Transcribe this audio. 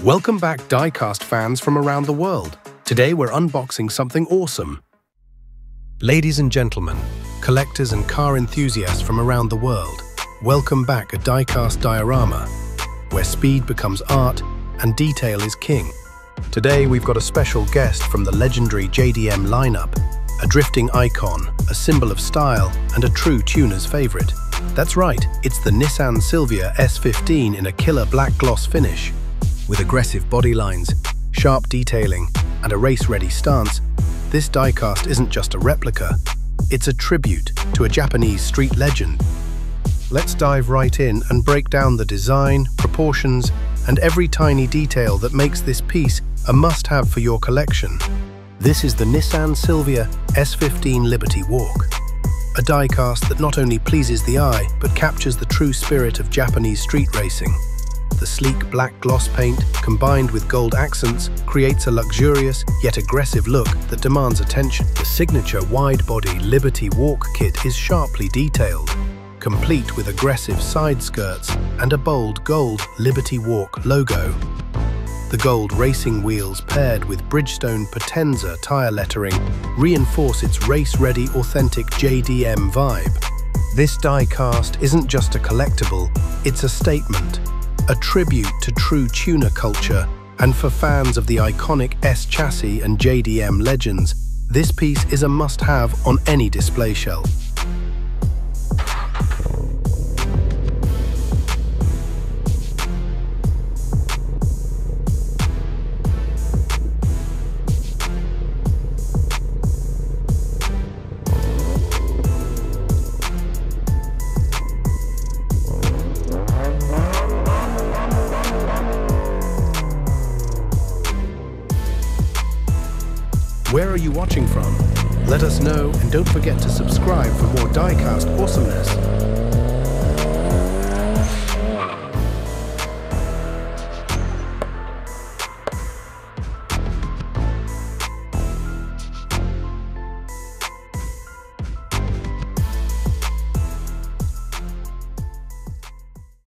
Welcome back, Diecast fans from around the world. Today we're unboxing something awesome. Ladies and gentlemen, collectors and car enthusiasts from around the world, welcome back at Diecast Diorama, where speed becomes art and detail is king. Today we've got a special guest from the legendary JDM lineup, a drifting icon, a symbol of style, and a true tuner's favorite. That's right, it's the Nissan Silvia S15 in a killer black gloss finish. With aggressive body lines, sharp detailing, and a race-ready stance, this diecast isn't just a replica, it's a tribute to a Japanese street legend. Let's dive right in and break down the design, proportions, and every tiny detail that makes this piece a must-have for your collection. This is the Nissan Silvia S15 Liberty Walk, a diecast that not only pleases the eye, but captures the true spirit of Japanese street racing. The sleek black gloss paint, combined with gold accents, creates a luxurious yet aggressive look that demands attention. The signature wide-body Liberty Walk kit is sharply detailed, complete with aggressive side skirts and a bold gold Liberty Walk logo. The gold racing wheels paired with Bridgestone Potenza tire lettering reinforce its race-ready authentic JDM vibe. This diecast isn't just a collectible, it's a statement. A tribute to true tuner culture, and for fans of the iconic S chassis and JDM legends, this piece is a must-have on any display shelf. Where are you watching from? Let us know, and don't forget to subscribe for more diecast awesomeness.